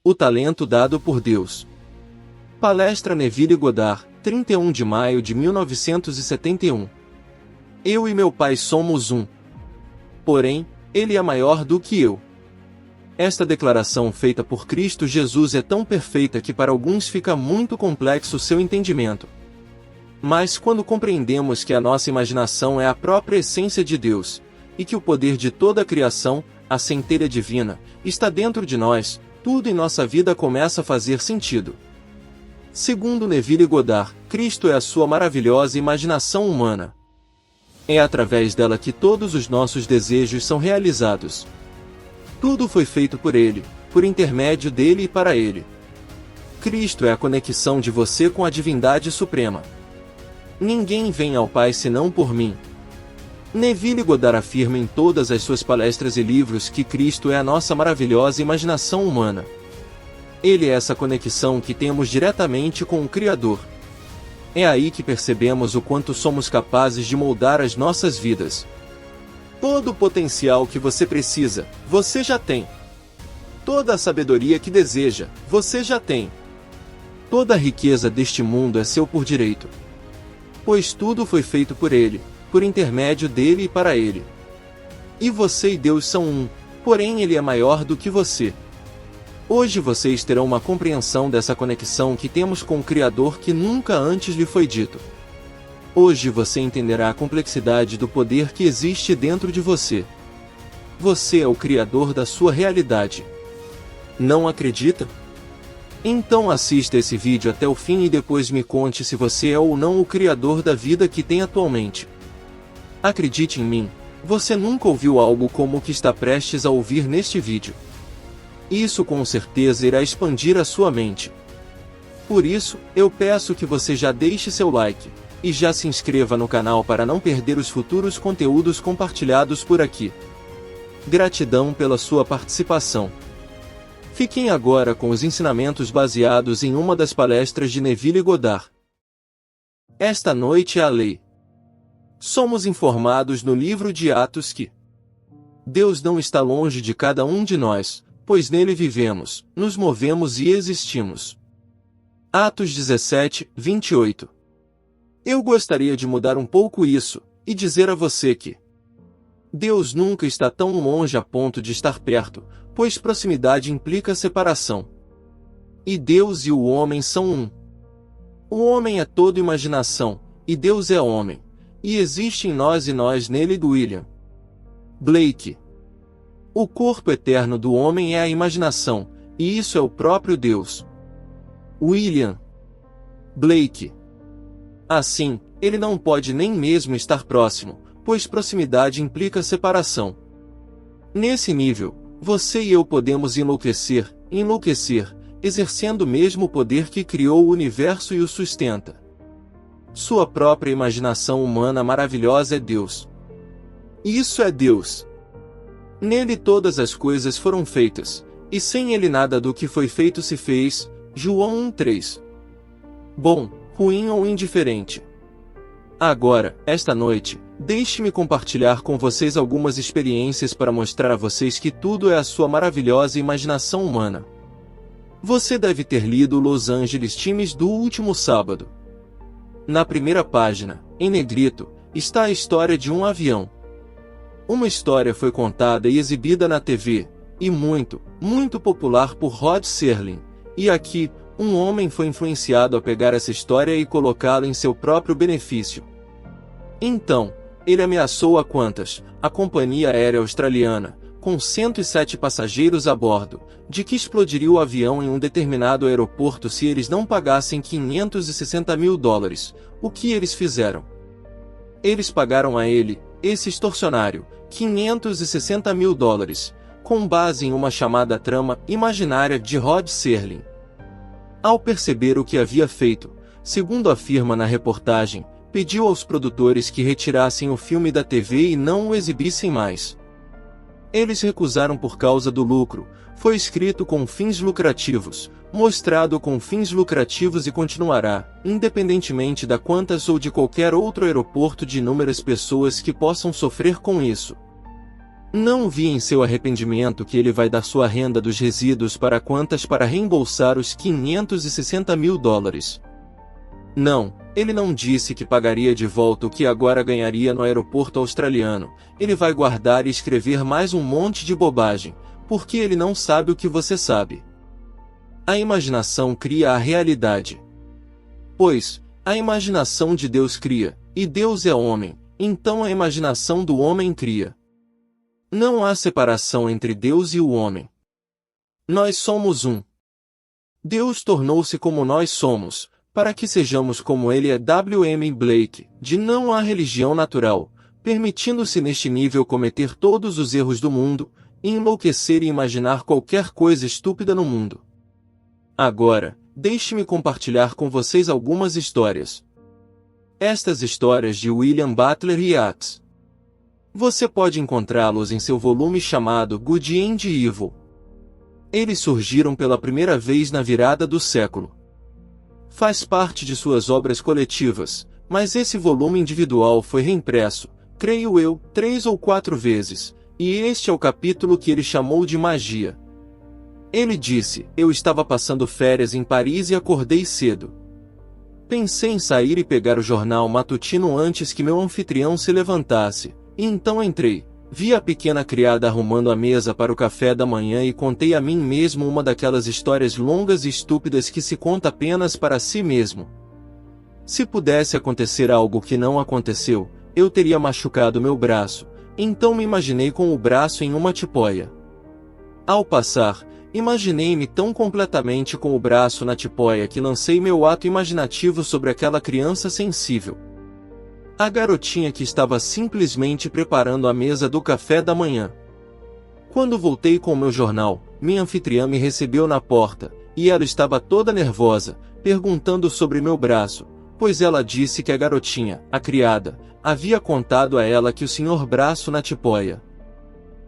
O talento dado por Deus. Palestra Neville Goddard, 31 de maio de 1971. Eu e meu pai somos um. Porém, ele é maior do que eu. Esta declaração feita por Cristo Jesus é tão perfeita que para alguns fica muito complexo seu entendimento. Mas quando compreendemos que a nossa imaginação é a própria essência de Deus, e que o poder de toda a criação, a centelha divina, está dentro de nós, tudo em nossa vida começa a fazer sentido. Segundo Neville Goddard, Cristo é a sua maravilhosa imaginação humana. É através dela que todos os nossos desejos são realizados. Tudo foi feito por Ele, por intermédio dele e para Ele. Cristo é a conexão de você com a divindade suprema. Ninguém vem ao Pai senão por mim. Neville Goddard afirma em todas as suas palestras e livros que Cristo é a nossa maravilhosa imaginação humana. Ele é essa conexão que temos diretamente com o Criador. É aí que percebemos o quanto somos capazes de moldar as nossas vidas. Todo o potencial que você precisa, você já tem. Toda a sabedoria que deseja, você já tem. Toda a riqueza deste mundo é seu por direito. Pois tudo foi feito por Ele, por intermédio dele e para Ele. E você e Deus são um, porém Ele é maior do que você. Hoje vocês terão uma compreensão dessa conexão que temos com o Criador que nunca antes lhe foi dito. Hoje você entenderá a complexidade do poder que existe dentro de você. Você é o Criador da sua realidade. Não acredita? Então assista esse vídeo até o fim e depois me conte se você é ou não o Criador da vida que tem atualmente. Acredite em mim, você nunca ouviu algo como o que está prestes a ouvir neste vídeo. Isso com certeza irá expandir a sua mente. Por isso, eu peço que você já deixe seu like, e já se inscreva no canal para não perder os futuros conteúdos compartilhados por aqui. Gratidão pela sua participação. Fiquem agora com os ensinamentos baseados em uma das palestras de Neville Goddard. Esta noite é a lei. Somos informados no livro de Atos que Deus não está longe de cada um de nós, pois nele vivemos, nos movemos e existimos. Atos 17, 28. Eu gostaria de mudar um pouco isso, e dizer a você que Deus nunca está tão longe a ponto de estar perto, pois proximidade implica separação. E Deus e o homem são um. O homem é todo imaginação, e Deus é homem. E existe em nós e nós nele. William Blake. O corpo eterno do homem é a imaginação, e isso é o próprio Deus. William Blake. Assim, ele não pode nem mesmo estar próximo, pois proximidade implica separação. Nesse nível, você e eu podemos enlouquecer, exercendo o mesmo poder que criou o universo e o sustenta. Sua própria imaginação humana maravilhosa é Deus. Isso é Deus. Nele todas as coisas foram feitas, e sem ele nada do que foi feito se fez. João 1:3. Bom, ruim ou indiferente. Agora, esta noite, deixe-me compartilhar com vocês algumas experiências para mostrar a vocês que tudo é a sua maravilhosa imaginação humana. Você deve ter lido o Los Angeles Times do último sábado. Na primeira página, em negrito, está a história de um avião. Uma história foi contada e exibida na TV, e muito popular por Rod Serling, e aqui, um homem foi influenciado a pegar essa história e colocá-la em seu próprio benefício. Então, ele ameaçou a Qantas, a companhia aérea australiana, com 107 passageiros a bordo, de que explodiria o avião em um determinado aeroporto se eles não pagassem $560 mil. O que eles fizeram? Eles pagaram a ele, esse extorsionário, $560 mil, com base em uma chamada trama imaginária de Rod Serling. Ao perceber o que havia feito, segundo afirma na reportagem, pediu aos produtores que retirassem o filme da TV e não o exibissem mais. Eles recusaram por causa do lucro. Foi escrito com fins lucrativos, mostrado com fins lucrativos e continuará, independentemente da Qantas ou de qualquer outro aeroporto de inúmeras pessoas que possam sofrer com isso. Não vi em seu arrependimento que ele vai dar sua renda dos resíduos para quantas para reembolsar os 560 mil dólares. Não, ele não disse que pagaria de volta o que agora ganharia no aeroporto australiano. Ele vai guardar e escrever mais um monte de bobagem, porque ele não sabe o que você sabe. A imaginação cria a realidade. Pois, a imaginação de Deus cria, e Deus é homem, então a imaginação do homem cria. Não há separação entre Deus e o homem. Nós somos um. Deus tornou-se como nós somos, para que sejamos como ele é. W. M. Blake, de Não há religião natural, permitindo-se neste nível cometer todos os erros do mundo, e enlouquecer e imaginar qualquer coisa estúpida no mundo. Agora, deixe-me compartilhar com vocês algumas histórias. Estas histórias de William Butler Yeats. Você pode encontrá-los em seu volume chamado Good and Evil. Eles surgiram pela primeira vez na virada do século. Faz parte de suas obras coletivas, mas esse volume individual foi reimpresso, creio eu, 3 ou 4 vezes, e este é o capítulo que ele chamou de Magia. Ele disse: eu estava passando férias em Paris e acordei cedo. Pensei em sair e pegar o jornal matutino antes que meu anfitrião se levantasse, e então entrei, vi a pequena criada arrumando a mesa para o café da manhã e contei a mim mesmo uma daquelas histórias longas e estúpidas que se conta apenas para si mesmo. Se pudesse acontecer algo que não aconteceu, eu teria machucado meu braço, então me imaginei com o braço em uma tipóia. Ao passar, imaginei-me tão completamente com o braço na tipóia que lancei meu ato imaginativo sobre aquela criança sensível. A garotinha que estava simplesmente preparando a mesa do café da manhã. Quando voltei com meu jornal, minha anfitriã me recebeu na porta, e ela estava toda nervosa, perguntando sobre meu braço, pois ela disse que a garotinha, a criada, havia contado a ela que o senhor braço na tipóia.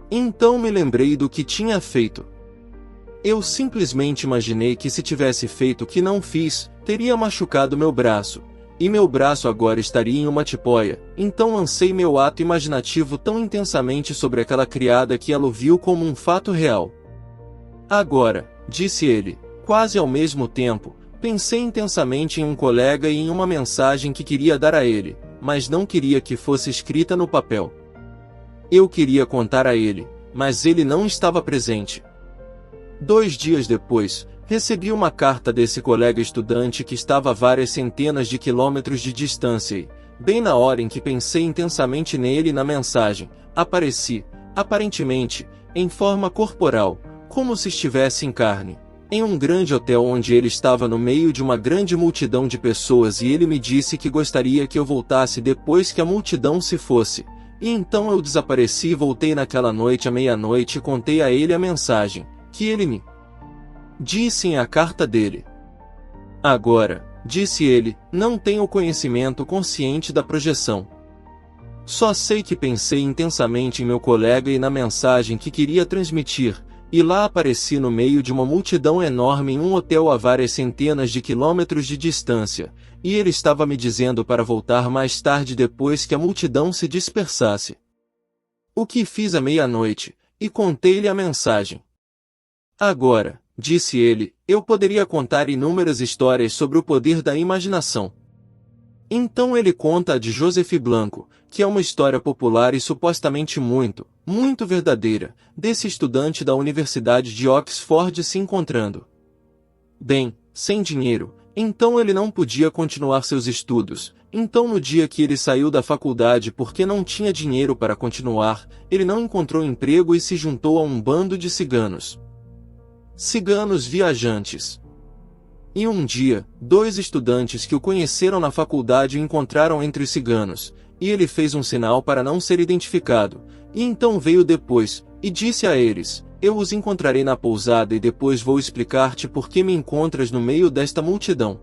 Então me lembrei do que tinha feito. Eu simplesmente imaginei que se tivesse feito o que não fiz, teria machucado meu braço, e meu braço agora estaria em uma tipóia, então lancei meu ato imaginativo tão intensamente sobre aquela criada que ela o viu como um fato real. Agora, disse ele, quase ao mesmo tempo, pensei intensamente em um colega e em uma mensagem que queria dar a ele, mas não queria que fosse escrita no papel. Eu queria contar a ele, mas ele não estava presente. 2 dias depois, recebi uma carta desse colega estudante que estava a várias centenas de quilômetros de distância e, bem na hora em que pensei intensamente nele e na mensagem, apareci, aparentemente, em forma corporal, como se estivesse em carne, em um grande hotel onde ele estava no meio de uma grande multidão de pessoas e ele me disse que gostaria que eu voltasse depois que a multidão se fosse, e então eu desapareci e voltei naquela noite à meia-noite e contei a ele a mensagem, que ele me disse em a carta dele. Agora, disse ele, não tenho conhecimento consciente da projeção. Só sei que pensei intensamente em meu colega e na mensagem que queria transmitir, e lá apareci no meio de uma multidão enorme em um hotel a várias centenas de quilômetros de distância, e ele estava me dizendo para voltar mais tarde depois que a multidão se dispersasse. O que fiz à meia-noite, e contei-lhe a mensagem. Agora, disse ele, eu poderia contar inúmeras histórias sobre o poder da imaginação. Então ele conta a de Joseph Blanco, que é uma história popular e supostamente muito, muito verdadeira, desse estudante da Universidade de Oxford se encontrando bem, sem dinheiro, então ele não podia continuar seus estudos, então no dia que ele saiu da faculdade porque não tinha dinheiro para continuar, ele não encontrou emprego e se juntou a um bando de ciganos. Ciganos viajantes. E um dia, 2 estudantes que o conheceram na faculdade o encontraram entre os ciganos, e ele fez um sinal para não ser identificado, e então veio depois, e disse a eles, eu os encontrarei na pousada e depois vou explicar-te por que me encontras no meio desta multidão.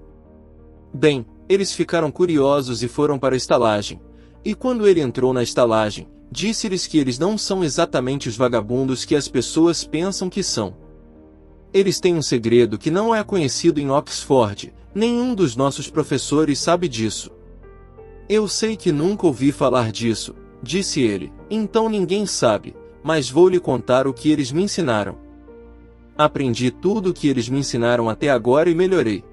Bem, eles ficaram curiosos e foram para a estalagem, e quando ele entrou na estalagem, disse-lhes que eles não são exatamente os vagabundos que as pessoas pensam que são. Eles têm um segredo que não é conhecido em Oxford, nenhum dos nossos professores sabe disso. Eu sei que nunca ouvi falar disso, disse ele, então ninguém sabe, mas vou lhe contar o que eles me ensinaram. Aprendi tudo o que eles me ensinaram até agora e melhorei.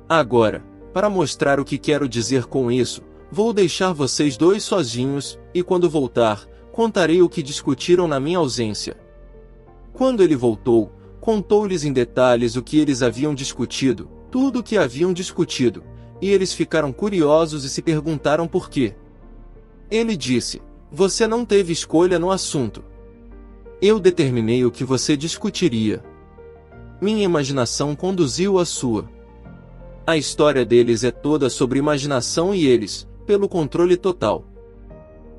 Agora, para mostrar o que quero dizer com isso, vou deixar vocês dois sozinhos, e quando voltar, contarei o que discutiram na minha ausência. Quando ele voltou, contou-lhes em detalhes o que eles haviam discutido, tudo o que haviam discutido, e eles ficaram curiosos e se perguntaram por quê. Ele disse: você não teve escolha no assunto. Eu determinei o que você discutiria. Minha imaginação conduziu a sua. A história deles é toda sobre imaginação e eles, pelo controle total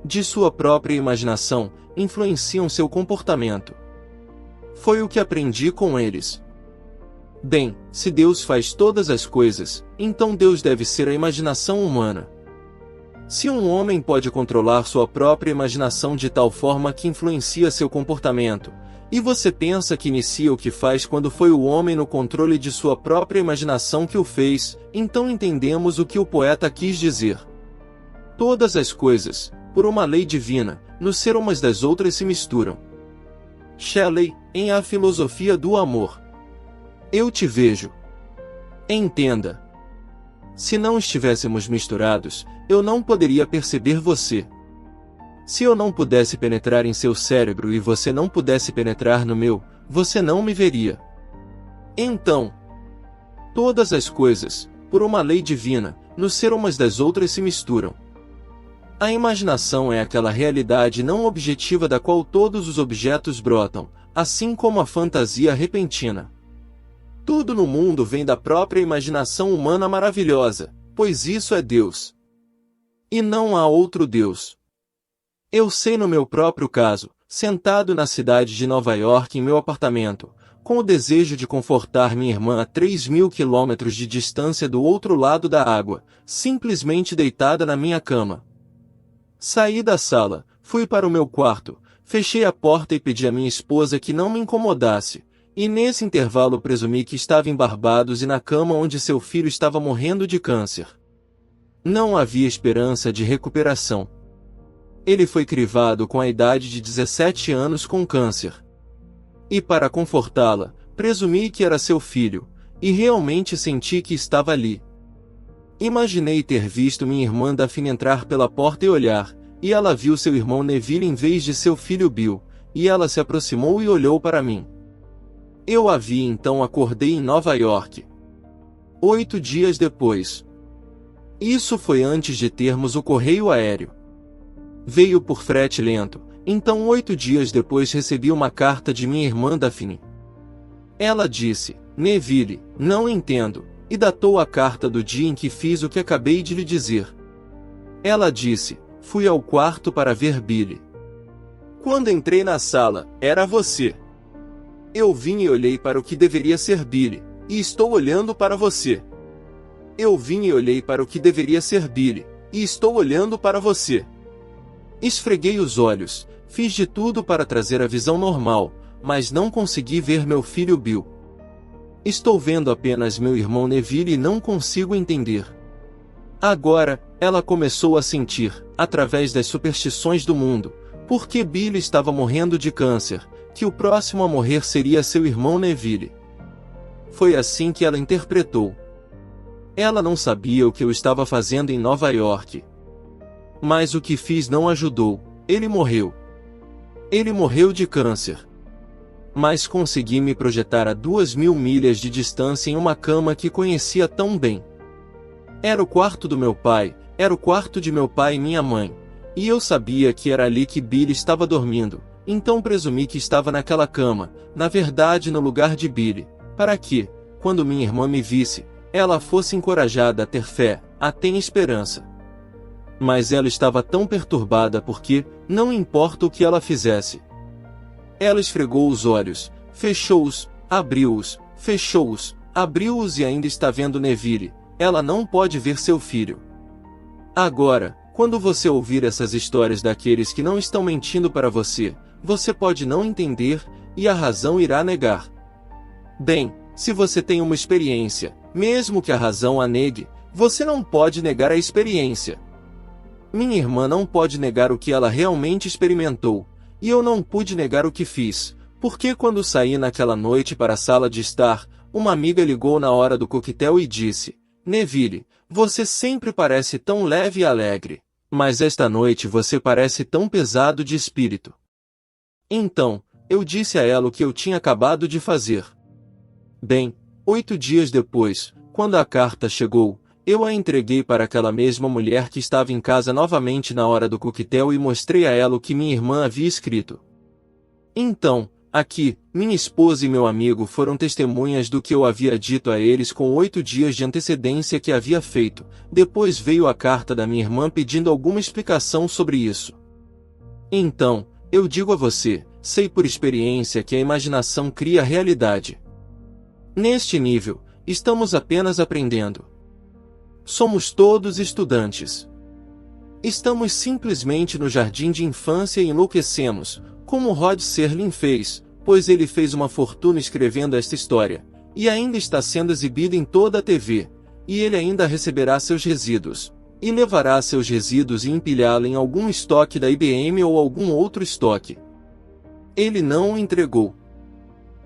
de sua própria imaginação, influenciam seu comportamento. Foi o que aprendi com eles. Bem, se Deus faz todas as coisas, então Deus deve ser a imaginação humana. Se um homem pode controlar sua própria imaginação de tal forma que influencia seu comportamento, e você pensa que inicia o que faz quando foi o homem no controle de sua própria imaginação que o fez, então entendemos o que o poeta quis dizer. Todas as coisas, por uma lei divina, no ser umas das outras se misturam. Shelley, em A Filosofia do Amor. Eu te vejo. Entenda. Se não estivéssemos misturados, eu não poderia perceber você. Se eu não pudesse penetrar em seu cérebro e você não pudesse penetrar no meu, você não me veria. Então, todas as coisas, por uma lei divina, no ser umas das outras se misturam. A imaginação é aquela realidade não objetiva da qual todos os objetos brotam, assim como a fantasia repentina. Tudo no mundo vem da própria imaginação humana maravilhosa, pois isso é Deus. E não há outro Deus. Eu sei no meu próprio caso, sentado na cidade de Nova York em meu apartamento, com o desejo de confortar minha irmã a 3.000 quilômetros de distância do outro lado da água, simplesmente deitada na minha cama. Saí da sala, fui para o meu quarto, fechei a porta e pedi à minha esposa que não me incomodasse, e nesse intervalo presumi que estava em Barbados e na cama onde seu filho estava morrendo de câncer. Não havia esperança de recuperação. Ele foi crivado com a idade de 17 anos com câncer. E para confortá-la, presumi que era seu filho, e realmente senti que estava ali. Imaginei ter visto minha irmã Daphne entrar pela porta e olhar, e ela viu seu irmão Neville em vez de seu filho Bill, e ela se aproximou e olhou para mim. Eu a vi então acordei em Nova York. 8 dias depois. Isso foi antes de termos o correio aéreo. Veio por frete lento, então 8 dias depois recebi uma carta de minha irmã Daphne. Ela disse: Neville, não entendo, e datou a carta do dia em que fiz o que acabei de lhe dizer. Ela disse: fui ao quarto para ver Billy. Quando entrei na sala, era você. Eu vim e olhei para o que deveria ser Billy, e estou olhando para você. Eu vim e olhei para o que deveria ser Billy, e estou olhando para você. Esfreguei os olhos, fiz de tudo para trazer a visão normal, mas não consegui ver meu filho Bill. Estou vendo apenas meu irmão Neville e não consigo entender. Agora, ela começou a sentir, através das superstições do mundo, porque Billy estava morrendo de câncer, que o próximo a morrer seria seu irmão Neville. Foi assim que ela interpretou. Ela não sabia o que eu estava fazendo em Nova York. Mas o que fiz não ajudou, ele morreu. Ele morreu de câncer. Mas consegui me projetar a 2.000 milhas de distância em uma cama que conhecia tão bem. Era o quarto do meu pai, era o quarto de meu pai e minha mãe, e eu sabia que era ali que Billy estava dormindo, então presumi que estava naquela cama, na verdade no lugar de Billy, para que, quando minha irmã me visse, ela fosse encorajada a ter fé, a ter esperança. Mas ela estava tão perturbada porque, não importa o que ela fizesse. Ela esfregou os olhos, fechou-os, abriu-os, fechou-os, abriu-os e ainda está vendo Neville. Ela não pode ver seu filho. Agora, quando você ouvir essas histórias daqueles que não estão mentindo para você, você pode não entender, e a razão irá negar. Bem, se você tem uma experiência, mesmo que a razão a negue, você não pode negar a experiência. Minha irmã não pode negar o que ela realmente experimentou, E eu não pude negar o que fiz, porque quando saí naquela noite para a sala de estar, uma amiga ligou na hora do coquetel e disse: Neville, você sempre parece tão leve e alegre, mas esta noite você parece tão pesado de espírito. Então, eu disse a ela o que eu tinha acabado de fazer. Bem, 8 dias depois, quando a carta chegou, eu a entreguei para aquela mesma mulher que estava em casa novamente na hora do coquetel e mostrei a ela o que minha irmã havia escrito. Então, aqui, minha esposa e meu amigo foram testemunhas do que eu havia dito a eles com 8 dias de antecedência que havia feito. Depois veio a carta da minha irmã pedindo alguma explicação sobre isso. Então, eu digo a você, sei por experiência que a imaginação cria a realidade. Neste nível, estamos apenas aprendendo. Somos todos estudantes. Estamos simplesmente no jardim de infância e enlouquecemos, como Rod Serling fez, pois ele fez uma fortuna escrevendo esta história, e ainda está sendo exibida em toda a TV, e ele ainda receberá seus resíduos, e levará seus resíduos e empilhá-la em algum estoque da IBM ou algum outro estoque. Ele não o entregou.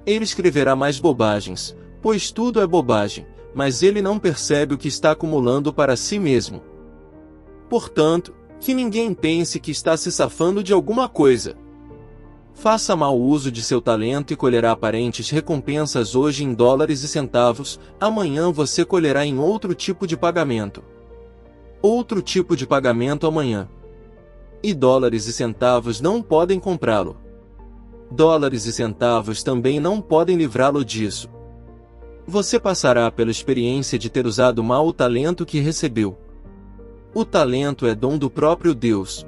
Ele escreverá mais bobagens, pois tudo é bobagem, mas ele não percebe o que está acumulando para si mesmo. Portanto, que ninguém pense que está se safando de alguma coisa. Faça mau uso de seu talento e colherá aparentes recompensas hoje em dólares e centavos, amanhã você colherá em outro tipo de pagamento. Outro tipo de pagamento amanhã. E dólares e centavos não podem comprá-lo. Dólares e centavos também não podem livrá-lo disso. Você passará pela experiência de ter usado mal o talento que recebeu. O talento é dom do próprio Deus.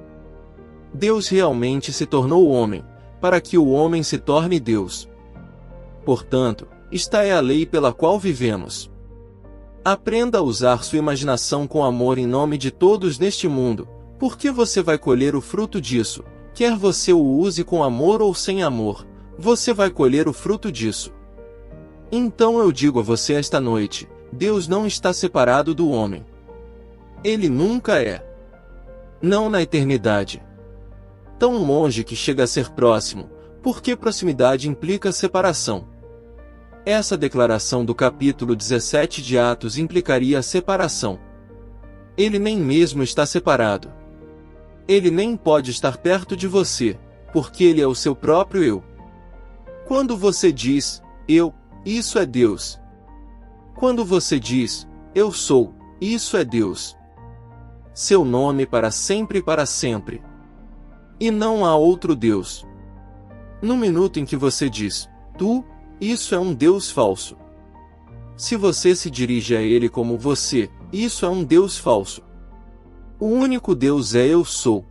Deus realmente se tornou homem, para que o homem se torne Deus. Portanto, esta é a lei pela qual vivemos. Aprenda a usar sua imaginação com amor em nome de todos neste mundo, porque você vai colher o fruto disso. Quer você o use com amor ou sem amor, você vai colher o fruto disso. Então eu digo a você esta noite, Deus não está separado do homem. Ele nunca é. Não na eternidade. Tão longe que chega a ser próximo, porque proximidade implica separação. Essa declaração do capítulo 17 de Atos implicaria a separação. Ele nem mesmo está separado. Ele nem pode estar perto de você, porque ele é o seu próprio eu. Quando você diz, eu, isso é Deus. Quando você diz, eu sou, isso é Deus. Seu nome para sempre e para sempre. E não há outro Deus. No minuto em que você diz, tu, isso é um Deus falso. Se você se dirige a ele como você, isso é um Deus falso. O único Deus é eu sou.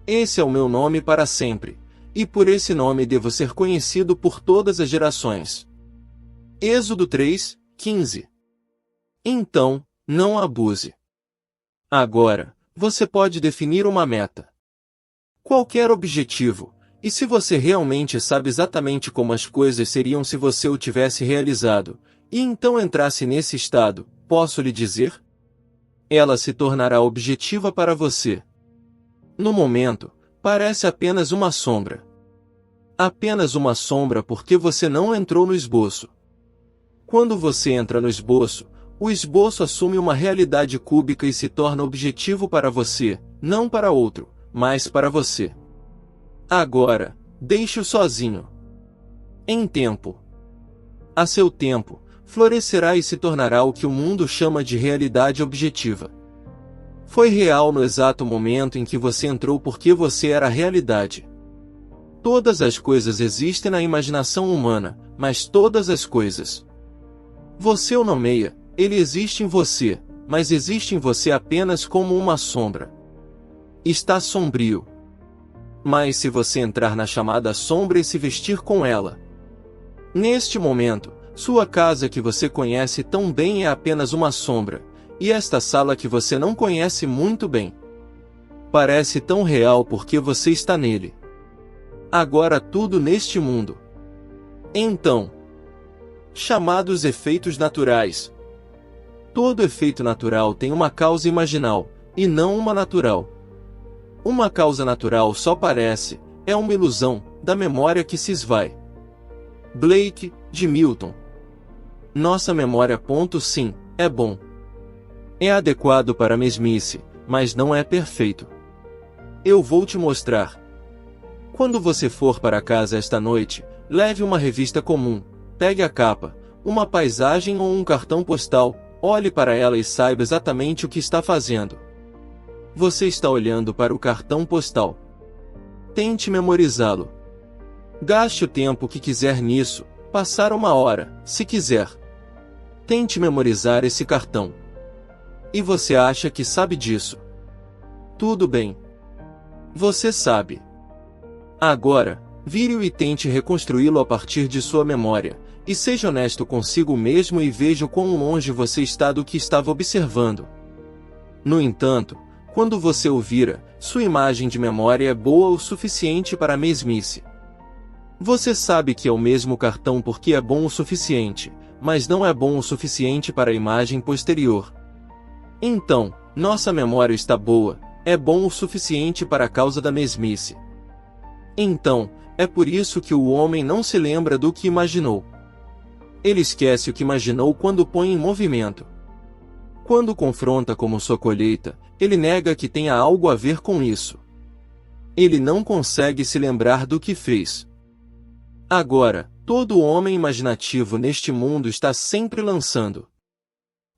Esse é o meu nome para sempre, e por esse nome devo ser conhecido por todas as gerações. Êxodo 3, 15. Então, não abuse. Agora, você pode definir uma meta. Qualquer objetivo, e se você realmente sabe exatamente como as coisas seriam se você o tivesse realizado, e então entrasse nesse estado, posso lhe dizer? Ela se tornará objetiva para você. No momento, parece apenas uma sombra. Apenas uma sombra porque você não entrou no esboço. Quando você entra no esboço, o esboço assume uma realidade cúbica e se torna objetivo para você, não para outro, mas para você. Agora, deixe-o sozinho. Em tempo. A seu tempo, florescerá e se tornará o que o mundo chama de realidade objetiva. Foi real no exato momento em que você entrou porque você era a realidade. Todas as coisas existem na imaginação humana, mas todas as coisas. Você o nomeia, ele existe em você, mas existe em você apenas como uma sombra. Está sombrio. Mas se você entrar na chamada sombra e se vestir com ela. Neste momento, sua casa que você conhece tão bem é apenas uma sombra, e esta sala que você não conhece muito bem. Parece tão real porque você está nele. Agora tudo neste mundo. Então, chamados efeitos naturais. Todo efeito natural tem uma causa imaginal, e não uma natural. Uma causa natural só parece, é uma ilusão da memória que se esvai. Blake, de Milton. Nossa memória. Sim, é bom. É adequado para a mesmice, mas não é perfeito. Eu vou te mostrar. Quando você for para casa esta noite, leve uma revista comum, pegue a capa, uma paisagem ou um cartão postal, olhe para ela e saiba exatamente o que está fazendo. Você está olhando para o cartão postal. Tente memorizá-lo. Gaste o tempo que quiser nisso, passar 1 hora, se quiser. Tente memorizar esse cartão. E você acha que sabe disso? Tudo bem. Você sabe. Agora, vire-o e tente reconstruí-lo a partir de sua memória, e seja honesto consigo mesmo e veja o quão longe você está do que estava observando. No entanto, quando você o vira, sua imagem de memória é boa o suficiente para a mesmice. Você sabe que é o mesmo cartão porque é bom o suficiente, mas não é bom o suficiente para a imagem posterior. Então, nossa memória está boa, é bom o suficiente para a causa da mesmice. Então, é por isso que o homem não se lembra do que imaginou. Ele esquece o que imaginou quando põe em movimento. Quando confronta como sua colheita, ele nega que tenha algo a ver com isso. Ele não consegue se lembrar do que fez. Agora, todo homem imaginativo neste mundo está sempre lançando.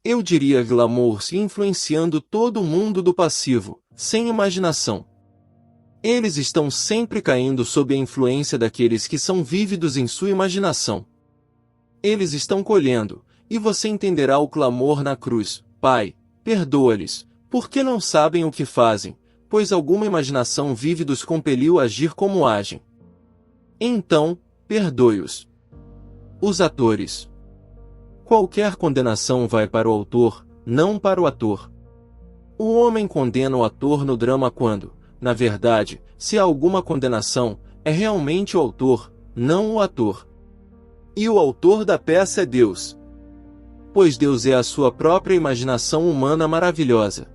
Eu diria glamour se influenciando todo mundo do passivo, sem imaginação. Eles estão sempre caindo sob a influência daqueles que são vívidos em sua imaginação. Eles estão colhendo, e você entenderá o clamor na cruz: Pai, perdoa-lhes, porque não sabem o que fazem, pois alguma imaginação vívida os compeliu a agir como agem. Então, perdoe-os. Os atores. Qualquer condenação vai para o autor, não para o ator. O homem condena o ator no drama quando, na verdade, se há alguma condenação, é realmente o autor, não o ator. E o autor da peça é Deus. Pois Deus é a sua própria imaginação humana maravilhosa.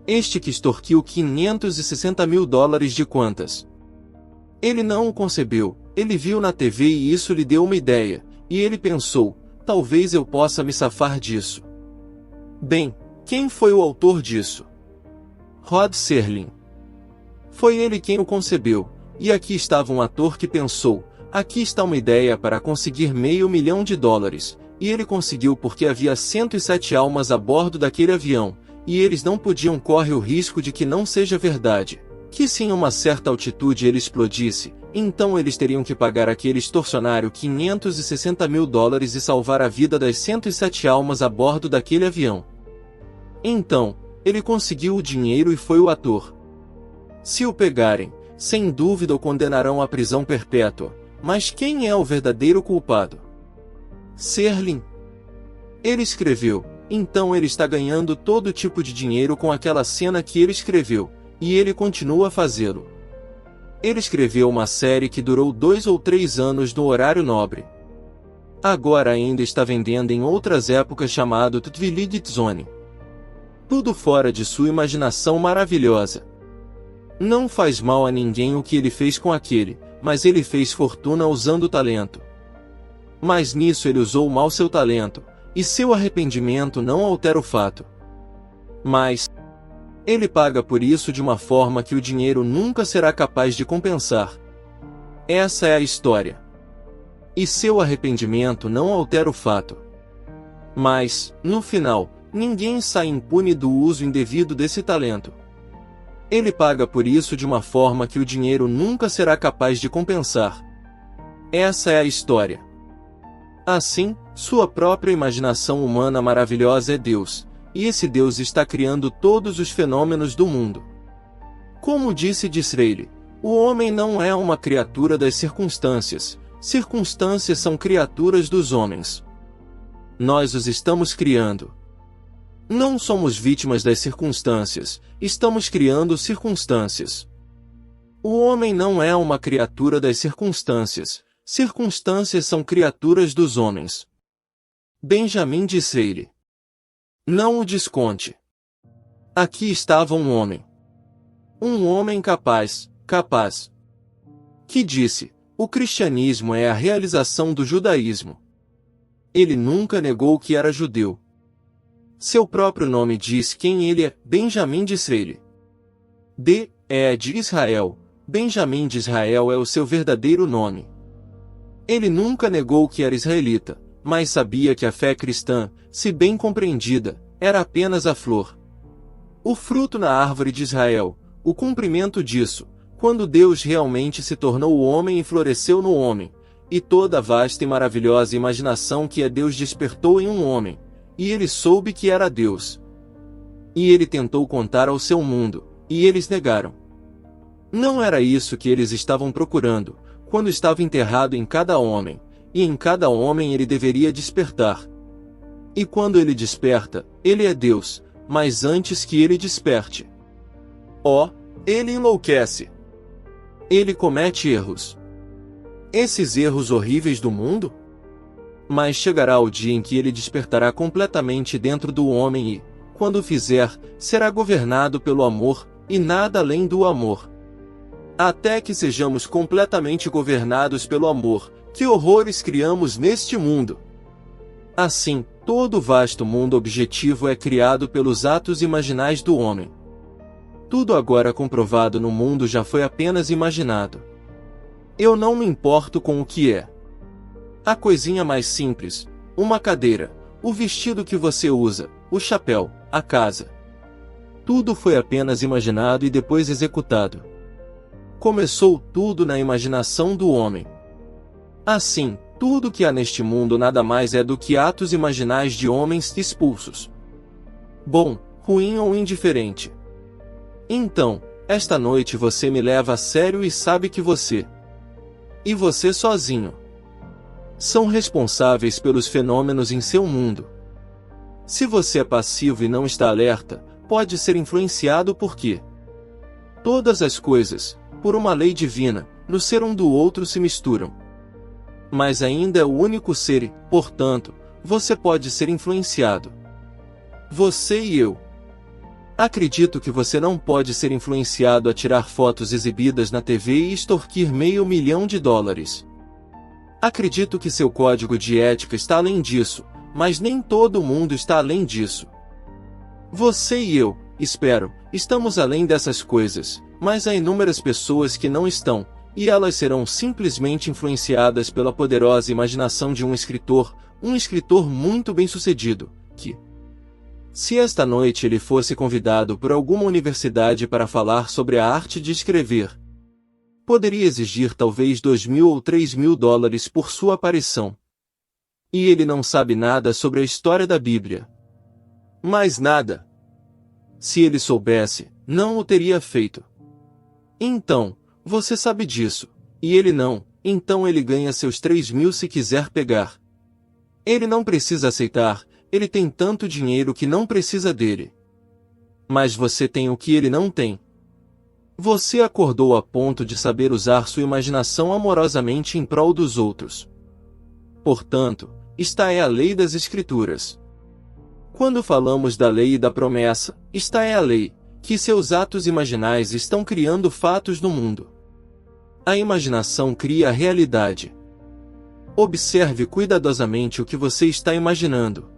Este que extorquiu $560 mil de quantas? Ele não o concebeu, ele viu na TV e isso lhe deu uma ideia, e ele pensou: talvez eu possa me safar disso. Bem, quem foi o autor disso? Rod Serling. Foi ele quem o concebeu, e aqui estava um ator que pensou: aqui está uma ideia para conseguir $500 mil, e ele conseguiu porque havia 107 almas a bordo daquele avião, e eles não podiam correr o risco de que não seja verdade, que se em uma certa altitude ele explodisse, então eles teriam que pagar aquele extorsionário $560 mil e salvar a vida das 107 almas a bordo daquele avião. Então, ele conseguiu o dinheiro e foi o ator. Se o pegarem, sem dúvida o condenarão à prisão perpétua, mas quem é o verdadeiro culpado? Serling. Ele escreveu, então ele está ganhando todo tipo de dinheiro com aquela cena que ele escreveu, e ele continua a fazê-lo. Ele escreveu uma série que durou 2 ou 3 anos no horário nobre. Agora ainda está vendendo em outras épocas chamado Twilight Zone. Tudo fora de sua imaginação maravilhosa. Não faz mal a ninguém o que ele fez com aquele, mas ele fez fortuna usando o talento. Mas nisso ele usou mal seu talento, e seu arrependimento não altera o fato. Mas ele paga por isso de uma forma que o dinheiro nunca será capaz de compensar. Essa é a história. E seu arrependimento não altera o fato. Mas, no final, ninguém sai impune do uso indevido desse talento. Ele paga por isso de uma forma que o dinheiro nunca será capaz de compensar. Essa é a história. Assim, sua própria imaginação humana maravilhosa é Deus, e esse Deus está criando todos os fenômenos do mundo. Como disse Disraeli, o homem não é uma criatura das circunstâncias, circunstâncias são criaturas dos homens. Nós os estamos criando. Não somos vítimas das circunstâncias, estamos criando circunstâncias. O homem não é uma criatura das circunstâncias, circunstâncias são criaturas dos homens. Benjamin Disraeli. Não o desconte. Aqui estava um homem. Um homem capaz. que disse: o cristianismo é a realização do judaísmo. Ele nunca negou que era judeu. Seu próprio nome diz quem ele é, Benjamim de Israel. É de Israel. Benjamim de Israel é o seu verdadeiro nome. Ele nunca negou que era israelita, mas sabia que a fé cristã, se bem compreendida, era apenas a flor. O fruto na árvore de Israel, o cumprimento disso, quando Deus realmente se tornou o homem e floresceu no homem, e toda a vasta e maravilhosa imaginação que Deus despertou em um homem, e ele soube que era Deus. E ele tentou contar ao seu mundo, e eles negaram. Não era isso que eles estavam procurando, quando estava enterrado em cada homem, e em cada homem ele deveria despertar. E quando ele desperta, ele é Deus, mas antes que ele desperte, ele enlouquece. Ele comete erros. Esses erros horríveis do mundo? Mas chegará o dia em que ele despertará completamente dentro do homem e, quando o fizer, será governado pelo amor, e nada além do amor. Até que sejamos completamente governados pelo amor, que horrores criamos neste mundo! Assim, todo o vasto mundo objetivo é criado pelos atos imaginais do homem. Tudo agora comprovado no mundo já foi apenas imaginado. Eu não me importo com o que é. A coisinha mais simples, uma cadeira, o vestido que você usa, o chapéu, a casa. Tudo foi apenas imaginado e depois executado. Começou tudo na imaginação do homem. Assim, tudo que há neste mundo nada mais é do que atos imaginais de homens expulsos. Bom, ruim ou indiferente. Então, esta noite você me leva a sério e sabe que você e você sozinho são responsáveis pelos fenômenos em seu mundo. Se você é passivo e não está alerta, pode ser influenciado porque todas as coisas, por uma lei divina, no ser um do outro se misturam. Mas ainda é o único ser e, portanto, você pode ser influenciado. Você e eu. Acredito que você não pode ser influenciado a tirar fotos exibidas na TV e extorquir $500 mil. Acredito que seu código de ética está além disso, mas nem todo mundo está além disso. Você e eu, espero, estamos além dessas coisas, mas há inúmeras pessoas que não estão, e elas serão simplesmente influenciadas pela poderosa imaginação de um escritor muito bem-sucedido, que, se esta noite ele fosse convidado por alguma universidade para falar sobre a arte de escrever, poderia exigir talvez $2.000 ou $3.000 por sua aparição. E ele não sabe nada sobre a história da Bíblia. Mais nada. Se ele soubesse, não o teria feito. Então, você sabe disso, e ele não, então ele ganha seus 3.000 se quiser pegar. Ele não precisa aceitar, ele tem tanto dinheiro que não precisa dele. Mas você tem o que ele não tem. Você acordou a ponto de saber usar sua imaginação amorosamente em prol dos outros. Portanto, esta é a lei das Escrituras. Quando falamos da lei e da promessa, esta é a lei, que seus atos imaginais estão criando fatos no mundo. A imaginação cria a realidade. Observe cuidadosamente o que você está imaginando.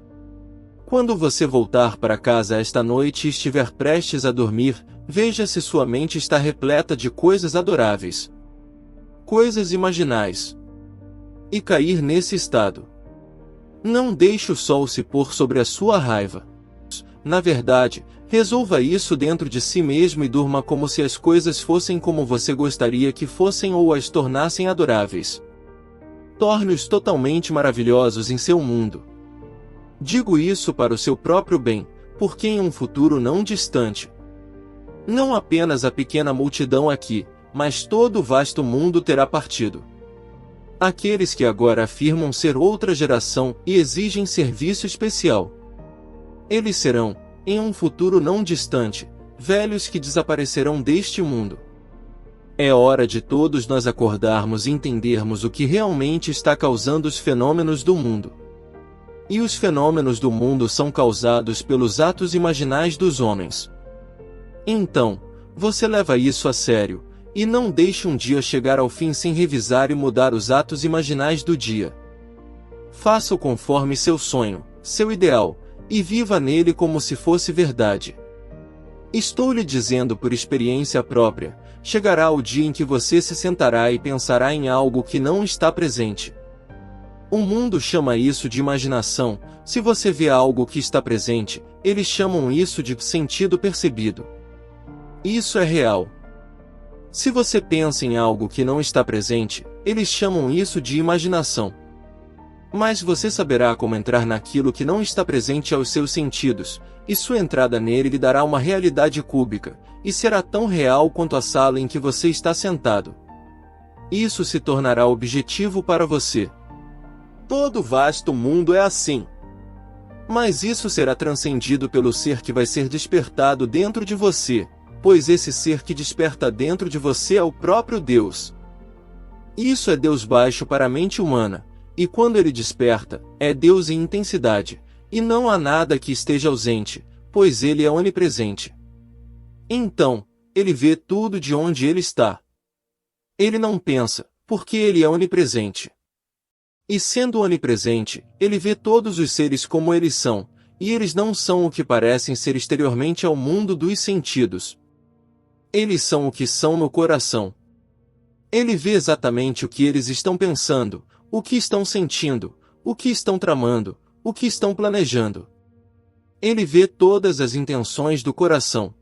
Quando você voltar para casa esta noite e estiver prestes a dormir, veja se sua mente está repleta de coisas adoráveis, coisas imaginais, e cair nesse estado. Não deixe o sol se pôr sobre a sua raiva. Na verdade, resolva isso dentro de si mesmo e durma como se as coisas fossem como você gostaria que fossem ou as tornassem adoráveis. Torne-os totalmente maravilhosos em seu mundo. Digo isso para o seu próprio bem, porque em um futuro não distante, não apenas a pequena multidão aqui, mas todo o vasto mundo terá partido. Aqueles que agora afirmam ser outra geração e exigem serviço especial. Eles serão, em um futuro não distante, velhos que desaparecerão deste mundo. É hora de todos nós acordarmos e entendermos o que realmente está causando os fenômenos do mundo. E os fenômenos do mundo são causados pelos atos imaginais dos homens. Então, você leva isso a sério, E não deixe um dia chegar ao fim sem revisar e mudar os atos imaginais do dia. Faça-o conforme seu sonho, seu ideal, e viva nele como se fosse verdade. Estou lhe dizendo por experiência própria, chegará o dia em que você se sentará e pensará em algo que não está presente. O mundo chama isso de imaginação. Se você vê algo que está presente, eles chamam isso de sentido percebido. Isso é real. Se você pensa em algo que não está presente, eles chamam isso de imaginação. Mas você saberá como entrar naquilo que não está presente aos seus sentidos, e sua entrada nele lhe dará uma realidade cúbica, e será tão real quanto a sala em que você está sentado. Isso se tornará objetivo para você. Todo vasto mundo é assim. Mas isso será transcendido pelo ser que vai ser despertado dentro de você, pois esse ser que desperta dentro de você é o próprio Deus. Isso é Deus baixo para a mente humana, e quando ele desperta, é Deus em intensidade, e não há nada que esteja ausente, pois ele é onipresente. Então, ele vê tudo de onde ele está. Ele não pensa, porque ele é onipresente. E sendo onipresente, ele vê todos os seres como eles são, e eles não são o que parecem ser exteriormente ao mundo dos sentidos. Eles são o que são no coração. Ele vê exatamente o que eles estão pensando, o que estão sentindo, o que estão tramando, o que estão planejando. Ele vê todas as intenções do coração.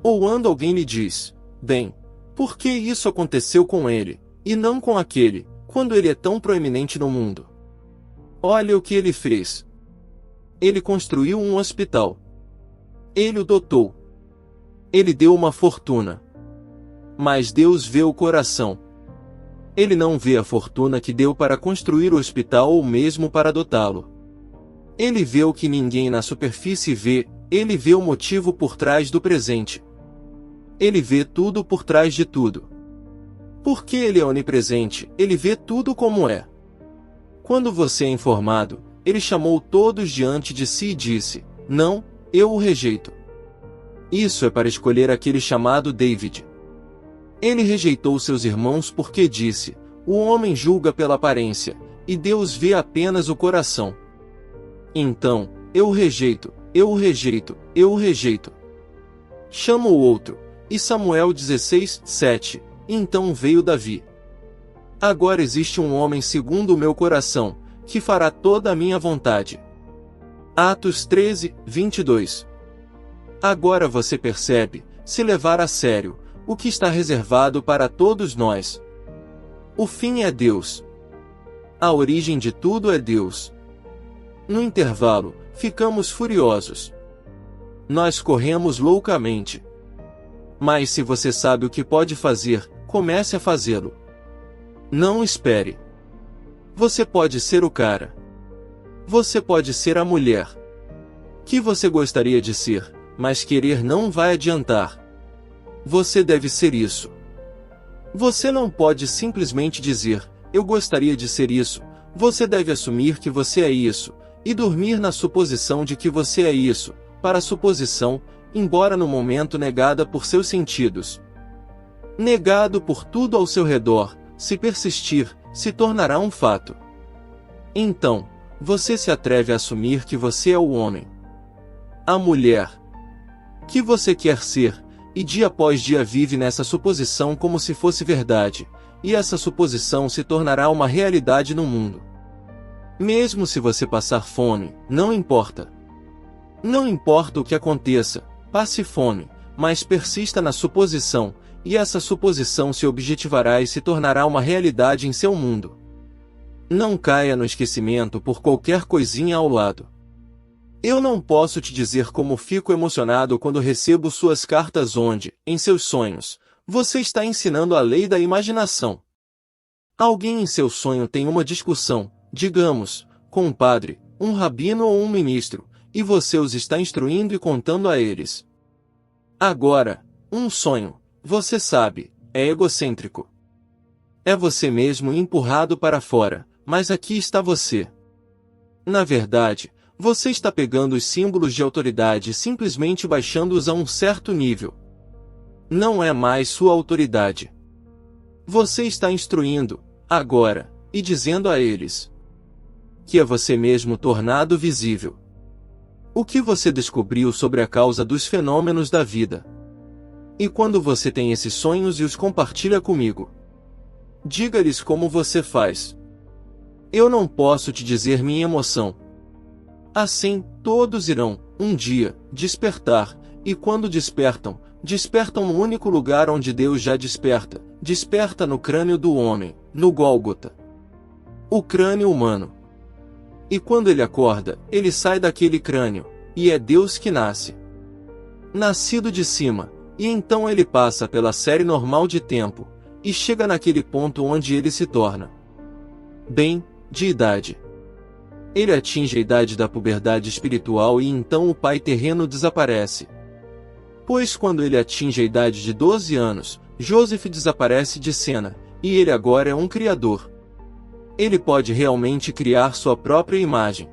Ou quando alguém lhe diz, bem, por que isso aconteceu com ele, e não com aquele, quando ele é tão proeminente no mundo? Olha o que ele fez. Ele construiu um hospital. Ele o dotou. Ele deu uma fortuna. Mas Deus vê o coração. Ele não vê a fortuna que deu para construir o hospital ou mesmo para dotá-lo. Ele vê o que ninguém na superfície vê, ele vê o motivo por trás do presente. Ele vê tudo por trás de tudo. Porque ele é onipresente, ele vê tudo como é. Quando você é informado, ele chamou todos diante de si e disse, não, eu o rejeito. Isso é para escolher aquele chamado David. Ele rejeitou seus irmãos porque disse, o homem julga pela aparência, e Deus vê apenas o coração. Então, eu o rejeito, eu o rejeito, eu o rejeito. Chama o outro, e Samuel 16, 7, então veio Davi. Agora existe um homem segundo o meu coração, que fará toda a minha vontade. Atos 13, 22. Agora você percebe, se levar a sério, o que está reservado para todos nós. O fim é Deus. A origem de tudo é Deus. No intervalo, ficamos furiosos. Nós corremos loucamente. Mas se você sabe o que pode fazer, comece a fazê-lo. Não espere. Você pode ser o cara. Você pode ser a mulher. Que você gostaria de ser, mas querer não vai adiantar. Você deve ser isso. Você não pode simplesmente dizer, eu gostaria de ser isso. Você deve assumir que você é isso, e dormir na suposição de que você é isso, para a suposição, embora no momento negada por seus sentidos. Negado por tudo ao seu redor, se persistir, se tornará um fato. Então, você se atreve a assumir que você é o homem. A mulher. Que você quer ser, e dia após dia vive nessa suposição como se fosse verdade, e essa suposição se tornará uma realidade no mundo. Mesmo se você passar fome, não importa. Não importa o que aconteça, passe fome, mas persista na suposição, e essa suposição se objetivará e se tornará uma realidade em seu mundo. Não caia no esquecimento por qualquer coisinha ao lado. Eu não posso te dizer como fico emocionado quando recebo suas cartas onde, em seus sonhos, você está ensinando a lei da imaginação. Alguém em seu sonho tem uma discussão, digamos, com um padre, um rabino ou um ministro, e você os está instruindo e contando a eles. Agora, um sonho, você sabe, é egocêntrico. É você mesmo empurrado para fora, mas aqui está você. Na verdade, você está pegando os símbolos de autoridade e simplesmente baixando-os a um certo nível. não é mais sua autoridade. Você está instruindo, agora, e dizendo a eles que é você mesmo tornado visível. O que você descobriu sobre a causa dos fenômenos da vida? E quando você tem esses sonhos e os compartilha comigo, diga-lhes como você faz. Eu não posso te dizer minha emoção. Assim, todos irão, um dia, despertar, e quando despertam, despertam no único lugar onde Deus já desperta, desperta no crânio do homem, no Gólgota. O crânio humano. E quando ele acorda, ele sai daquele crânio, e é Deus que nasce. Nascido de cima, e então ele passa pela série normal de tempo, e chega naquele ponto onde ele se torna bem, de idade. Ele atinge a idade da puberdade espiritual e então o pai terreno desaparece. Pois quando ele atinge a idade de 12 anos, Joseph desaparece de cena, e ele agora é um criador. Ele pode realmente criar sua própria imagem.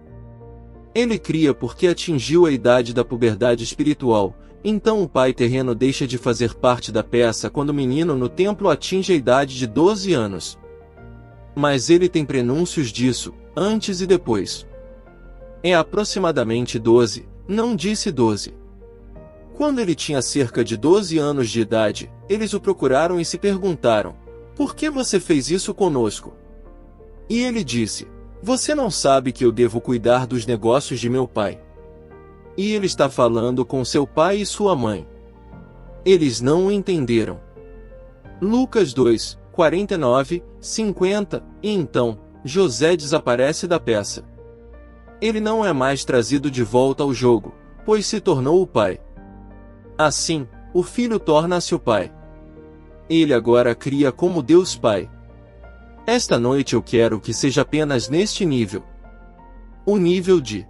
Ele cria porque atingiu a idade da puberdade espiritual, então o pai terreno deixa de fazer parte da peça quando o menino no templo atinge a idade de 12 anos. Mas ele tem prenúncios disso, antes e depois. É aproximadamente 12, não disse 12. Quando ele tinha cerca de 12 anos de idade, eles o procuraram e se perguntaram: por que você fez isso conosco? E ele disse: você não sabe que eu devo cuidar dos negócios de meu pai. E ele está falando com seu pai e sua mãe. Eles não o entenderam. Lucas 2, 49, 50, e então, José desaparece da peça. Ele não é mais trazido de volta ao jogo, pois se tornou o pai. Assim, o filho torna-se o pai. Ele agora cria como Deus Pai. Esta noite eu quero que seja apenas neste nível. O nível de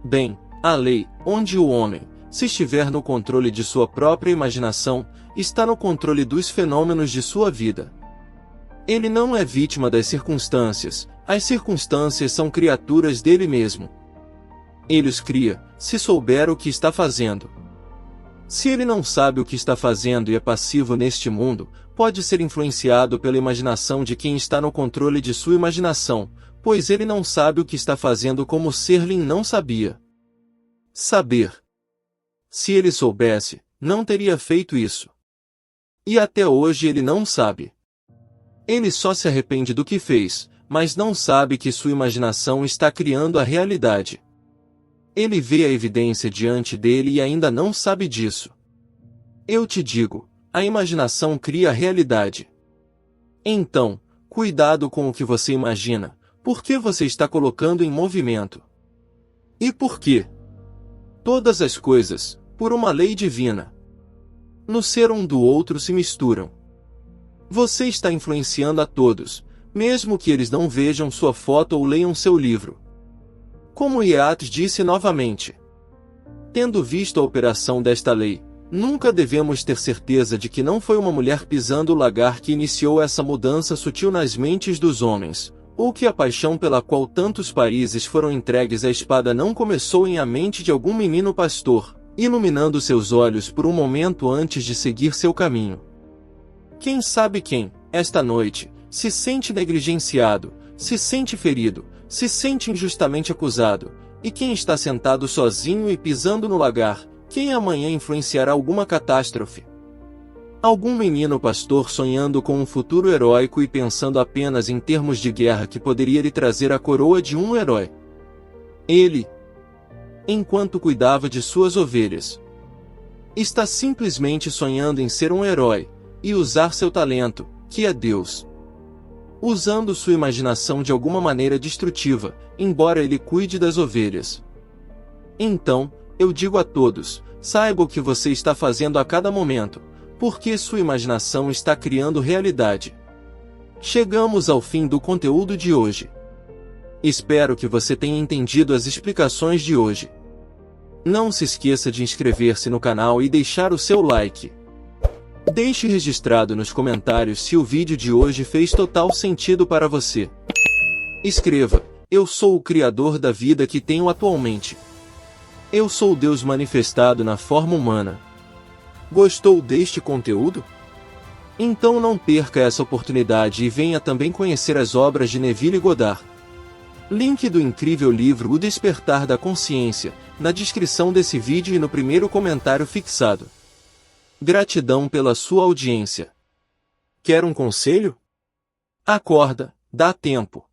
bem, a lei, onde o homem, se estiver no controle de sua própria imaginação, está no controle dos fenômenos de sua vida. Ele não é vítima das circunstâncias, as circunstâncias são criaturas dele mesmo. Ele os cria, se souber o que está fazendo. Se ele não sabe o que está fazendo e é passivo neste mundo, pode ser influenciado pela imaginação de quem está no controle de sua imaginação, pois ele não sabe o que está fazendo como Serling não sabia. Saber. Se ele soubesse, não teria feito isso. E até hoje ele não sabe. Ele só se arrepende do que fez, mas não sabe que sua imaginação está criando a realidade. Ele vê a evidência diante dele e ainda não sabe disso. Eu te digo, a imaginação cria a realidade. Então, cuidado com o que você imagina, porque você está colocando em movimento. E por quê? Todas as coisas, por uma lei divina, no ser um do outro se misturam. Você está influenciando a todos, mesmo que eles não vejam sua foto ou leiam seu livro. Como Yeats disse novamente, tendo visto a operação desta lei, nunca devemos ter certeza de que não foi uma mulher pisando o lagar que iniciou essa mudança sutil nas mentes dos homens, ou que a paixão pela qual tantos países foram entregues à espada não começou em a mente de algum menino pastor, iluminando seus olhos por um momento antes de seguir seu caminho. Quem sabe quem, esta noite, se sente negligenciado, se sente ferido, se sente injustamente acusado, e quem está sentado sozinho e pisando no lagar, quem amanhã influenciará alguma catástrofe? Algum menino pastor sonhando com um futuro heróico e pensando apenas em termos de guerra que poderia lhe trazer a coroa de um herói. Ele, enquanto cuidava de suas ovelhas, está simplesmente sonhando em ser um herói, e usar seu talento, que é Deus, usando sua imaginação de alguma maneira destrutiva, embora ele cuide das ovelhas. Então, eu digo a todos, saiba o que você está fazendo a cada momento, porque sua imaginação está criando realidade. Chegamos ao fim do conteúdo de hoje. Espero que você tenha entendido as explicações de hoje. Não se esqueça de inscrever-se no canal e deixar o seu like. Deixe registrado nos comentários se o vídeo de hoje fez total sentido para você. Escreva: eu sou o Criador da vida que tenho atualmente. Eu sou Deus manifestado na forma humana. Gostou deste conteúdo? Então não perca essa oportunidade e venha também conhecer as obras de Neville Goddard. Link do incrível livro O Despertar da Consciência, na descrição desse vídeo e no primeiro comentário fixado. Gratidão pela sua audiência. Quer um conselho? Acorda, dá tempo.